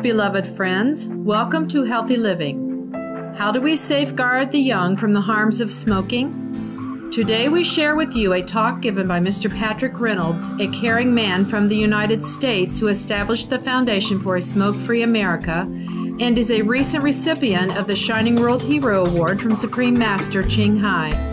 beloved friends. Welcome to Healthy Living. How do we safeguard the young from the harms of smoking? Today we share with you a talk given by Mr. Patrick Reynolds, a caring man from the United States who established the Foundation for a Smoke-Free America and is a recent recipient of the Shining World Hero Award from Supreme Master Ching Hai.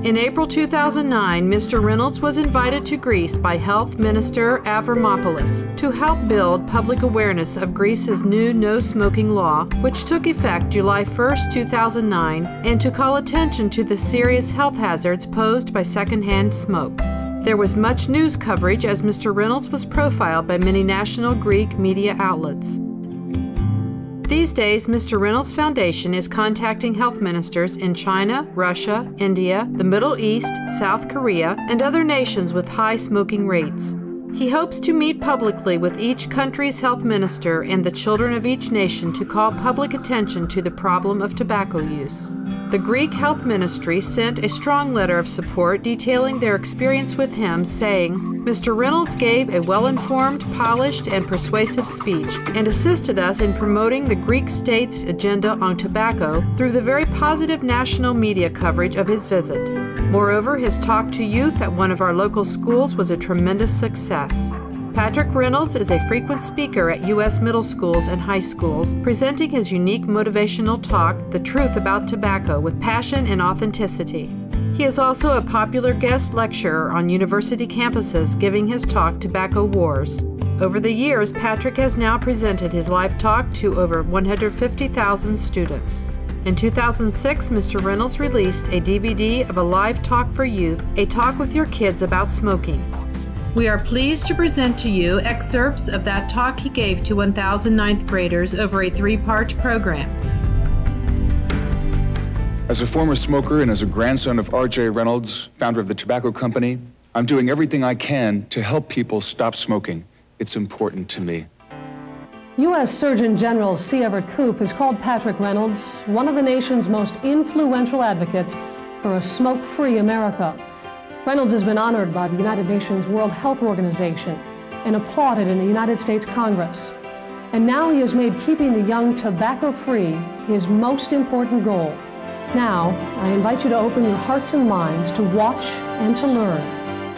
In April 2009, Mr. Reynolds was invited to Greece by Health Minister Avramopoulos to help build public awareness of Greece's new no-smoking law, which took effect July 1, 2009, and to call attention to the serious health hazards posed by secondhand smoke. There was much news coverage as Mr. Reynolds was profiled by many national Greek media outlets. These days, Mr. Reynolds' Foundation is contacting health ministers in China, Russia, India, the Middle East, South Korea, and other nations with high smoking rates. He hopes to meet publicly with each country's health minister and the children of each nation to call public attention to the problem of tobacco use. The Greek Health Ministry sent a strong letter of support detailing their experience with him, saying, "Mr. Reynolds gave a well-informed, polished, and persuasive speech and assisted us in promoting the Greek state's agenda on tobacco through the very positive national media coverage of his visit. Moreover, his talk to youth at one of our local schools was a tremendous success." Patrick Reynolds is a frequent speaker at U.S. middle schools and high schools, presenting his unique motivational talk, The Truth About Tobacco, with passion and authenticity. He is also a popular guest lecturer on university campuses, giving his talk, Tobacco Wars. Over the years, Patrick has now presented his live talk to over 150,000 students. In 2006, Mr. Reynolds released a DVD of a live talk for youth, A Talk with Your Kids About Smoking. We are pleased to present to you excerpts of that talk he gave to 1,000 ninth graders over a 3-part program. As a former smoker and as a grandson of R.J. Reynolds, founder of the tobacco company, I'm doing everything I can to help people stop smoking. It's important to me. U.S. Surgeon General C. Everett Koop has called Patrick Reynolds one of the nation's most influential advocates for a smoke-free America. Reynolds has been honored by the United Nations World Health Organization and applauded in the United States Congress. And now he has made keeping the young tobacco-free his most important goal. Now, I invite you to open your hearts and minds to watch and to learn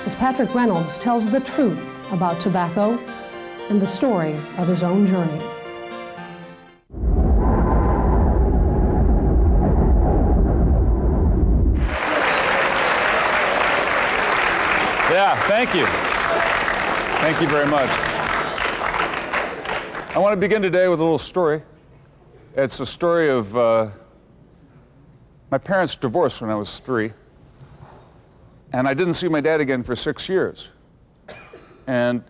as Patrick Reynolds tells the truth about tobacco and the story of his own journey. Yeah, thank you. Thank you very much. I want to begin today with a little story. It's a story of my parents divorced when I was 3, and I didn't see my dad again for 6 years. And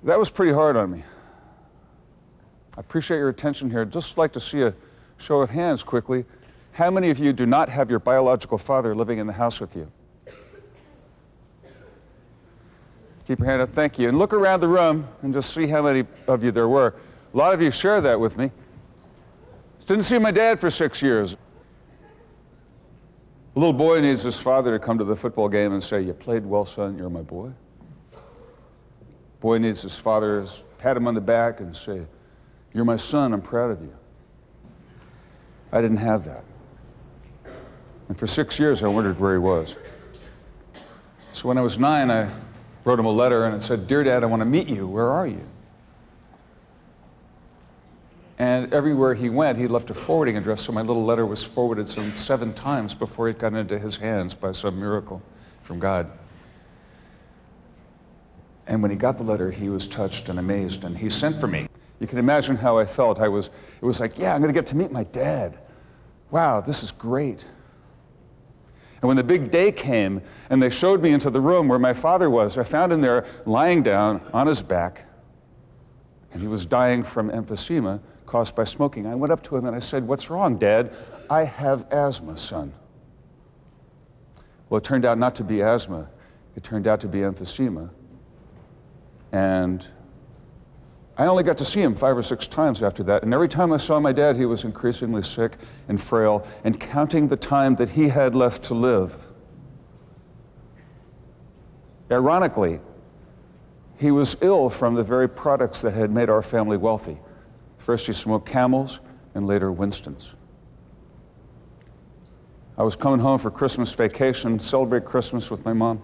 that was pretty hard on me. I appreciate your attention here. I'd just like to see a show of hands quickly. How many of you do not have your biological father living in the house with you? Keep your hand up, thank you. And look around the room and just see how many of you there were. A lot of you share that with me. Didn't see my dad for 6 years. A little boy needs his father to come to the football game and say, "You played well, son, you're my boy." Boy needs his father to pat him on the back and say, "You're my son, I'm proud of you." I didn't have that. And for 6 years, I wondered where he was. So when I was 9, I wrote him a letter and it said, "Dear Dad, I want to meet you. Where are you?" And everywhere he went, he left a forwarding address, so my little letter was forwarded some 7 times before it got into his hands by some miracle from God. And when he got the letter, he was touched and amazed, and he sent for me. You can imagine how I felt. It was like, yeah, I'm going to get to meet my dad. Wow, this is great. And when the big day came and they showed me into the room where my father was, I found him there lying down on his back, and he was dying from emphysema caused by smoking. I went up to him and I said, "What's wrong, Dad?" "I have asthma, son." Well, it turned out not to be asthma. It turned out to be emphysema. And I only got to see him 5 or 6 times after that, and every time I saw my dad, he was increasingly sick and frail, and counting the time that he had left to live. Ironically, He was ill from the very products that had made our family wealthy. First he smoked Camels, and later Winstons. I was coming home for Christmas vacation, celebrate Christmas with my mom,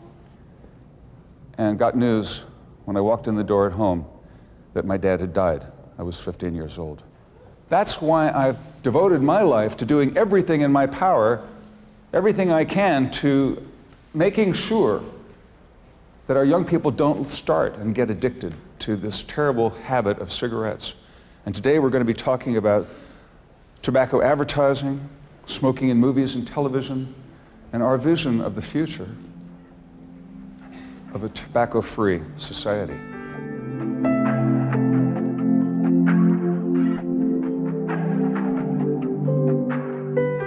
and got news when I walked in the door at home that my dad had died. I was 15 years old. That's why I've devoted my life to doing everything in my power, everything I can, to making sure that our young people don't start and get addicted to this terrible habit of cigarettes. And today we're going to be talking about tobacco advertising, smoking in movies and television, and our vision of the future of a tobacco-free society.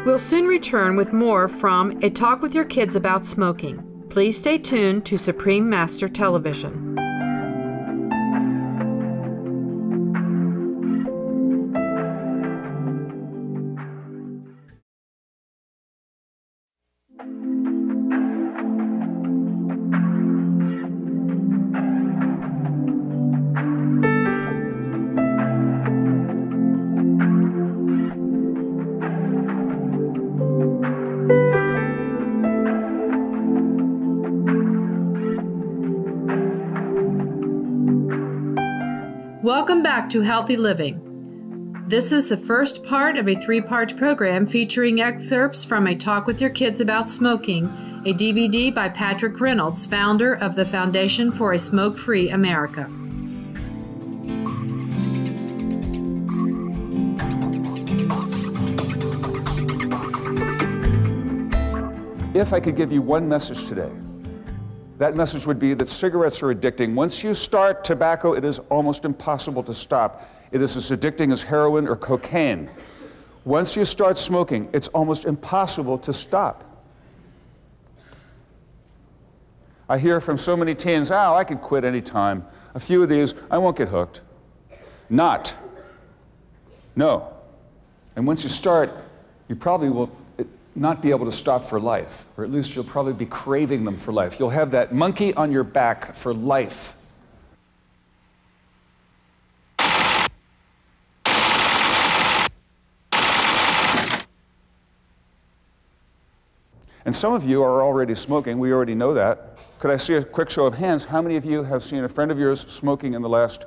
We'll soon return with more from A Talk with Your Kids About Smoking. Please stay tuned to Supreme Master Television. Welcome back to Healthy Living. This is the first part of a three-part program featuring excerpts from A Talk with Your Kids About Smoking, a DVD by Patrick Reynolds, founder of the Foundation for a Smoke-Free America. If I could give you one message today, that message would be that cigarettes are addicting. Once you start tobacco, it is almost impossible to stop. It is as addicting as heroin or cocaine. Once you start smoking, it's almost impossible to stop. I hear from so many teens, oh, I could quit any time. A few of these, I won't get hooked. Not. No. And once you start, you probably will not be able to stop for life, or at least you'll probably be craving them for life. You'll have that monkey on your back for life. And some of you are already smoking. We already know that. Could I see a quick show of hands? How many of you have seen a friend of yours smoking in the last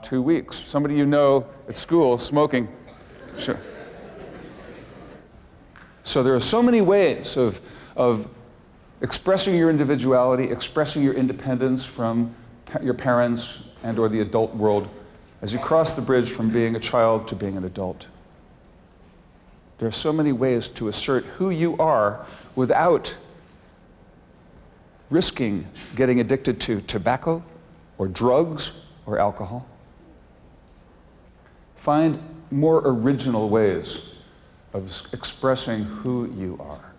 2 weeks? Somebody you know at school smoking. Sure. So there are so many ways of expressing your individuality, expressing your independence from your parents and or the adult world as you cross the bridge from being a child to being an adult. There are so many ways to assert who you are without risking getting addicted to tobacco or drugs or alcohol. Find more original ways of expressing who you are.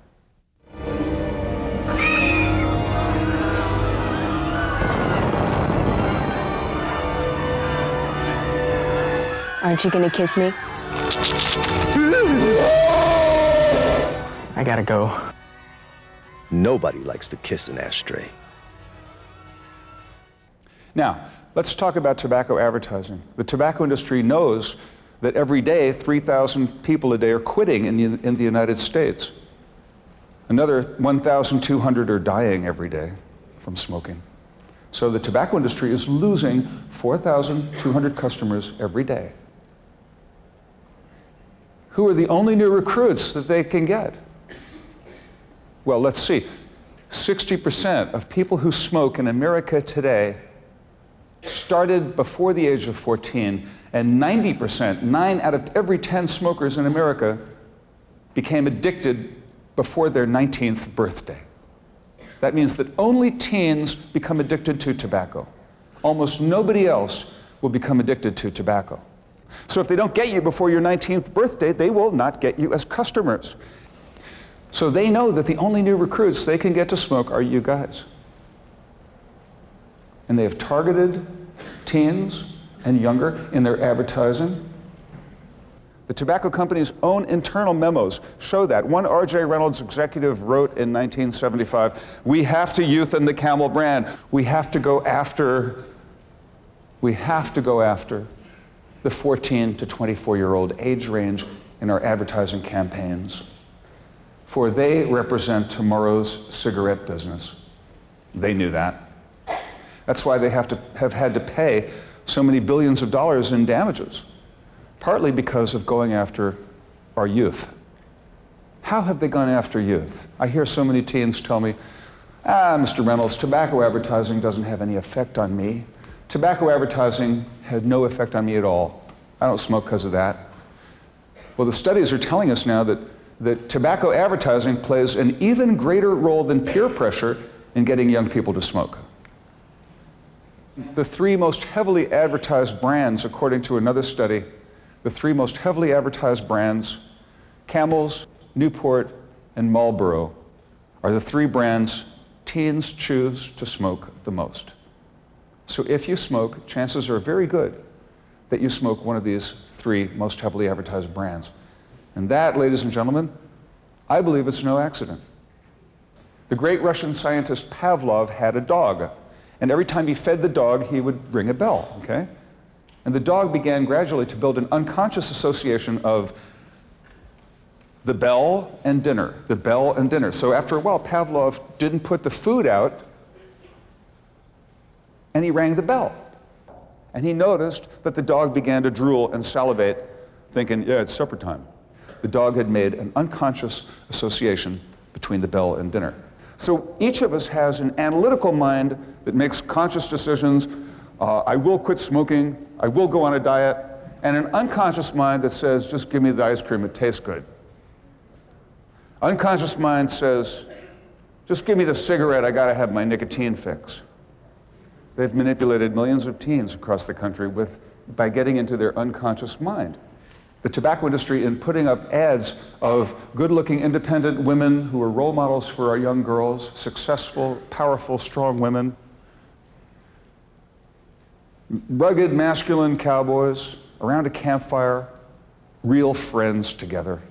Aren't you gonna kiss me? I gotta go. Nobody likes to kiss an ashtray. Now, let's talk about tobacco advertising. The tobacco industry knows that every day 3,000 people a day are quitting in the United States. Another 1,200 are dying every day from smoking. So the tobacco industry is losing 4,200 customers every day. Who are the only new recruits that they can get? Well, let's see. 60% of people who smoke in America today started before the age of 14, and 90%, 9 out of every 10 smokers in America became addicted before their 19th birthday. That means that only teens become addicted to tobacco. Almost nobody else will become addicted to tobacco. So if they don't get you before your 19th birthday, they will not get you as customers. So they know that the only new recruits they can get to smoke are you guys. And they have targeted teens and younger in their advertising. The tobacco company's own internal memos show that. One R.J. Reynolds executive wrote in 1975, "We have to youthen the Camel brand. We have to go after We have to go after the 14 to 24-year-old age range in our advertising campaigns, for they represent tomorrow's cigarette business. They knew that. That's why they have had to pay so many billions of dollars in damages, partly because of going after our youth. How have they gone after youth? I hear so many teens tell me, Mr. Reynolds, tobacco advertising doesn't have any effect on me. Tobacco advertising had no effect on me at all. I don't smoke because of that. Well, the studies are telling us now that tobacco advertising plays an even greater role than peer pressure in getting young people to smoke. The three most heavily advertised brands, according to another study, the three most heavily advertised brands, Camels, Newport, and Marlboro, are the three brands teens choose to smoke the most. So if you smoke, chances are very good that you smoke one of these three most heavily advertised brands. And that, ladies and gentlemen, I believe it's no accident. The great Russian scientist Pavlov had a dog, and every time he fed the dog, he would ring a bell, okay? And the dog began gradually to build an unconscious association of the bell and dinner, the bell and dinner. So after a while, Pavlov didn't put the food out, and he rang the bell. And he noticed that the dog began to drool and salivate, thinking, yeah, it's supper time. The dog had made an unconscious association between the bell and dinner. So each of us has an analytical mind that makes conscious decisions. I will quit smoking, I will go on a diet, and an unconscious mind that says, just give me the ice cream, it tastes good. Unconscious mind says, just give me the cigarette, I gotta have my nicotine fix. They've manipulated millions of teens across the country by getting into their unconscious mind. The tobacco industry, in putting up ads of good-looking, independent women who are role models for our young girls, successful, powerful, strong women, rugged, masculine cowboys around a campfire, real friends together,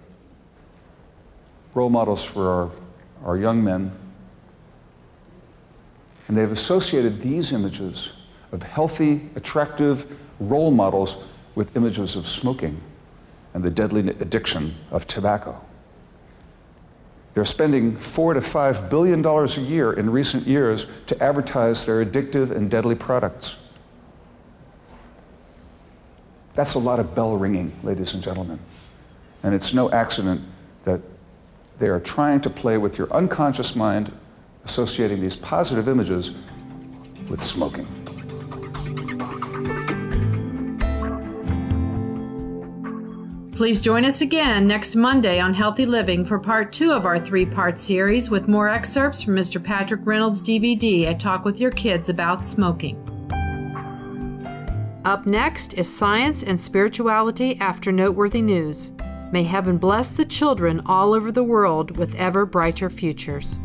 role models for our young men. And they've associated these images of healthy, attractive role models with images of smoking and the deadly addiction of tobacco. They're spending $4 to $5 billion a year in recent years to advertise their addictive and deadly products. That's a lot of bell ringing, ladies and gentlemen. And it's no accident that they are trying to play with your unconscious mind, associating these positive images with smoking. Please join us again next Monday on Healthy Living for part 2 of our 3-part series with more excerpts from Mr. Patrick Reynolds' DVD, A Talk with Your Kids About Smoking. Up next is Science and Spirituality After Noteworthy News. May heaven bless the children all over the world with ever brighter futures.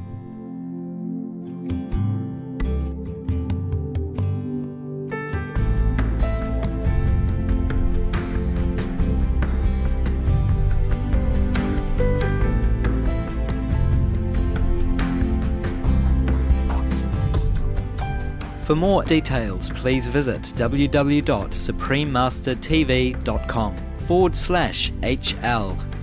For more details, please visit www.suprememastertv.com/HL.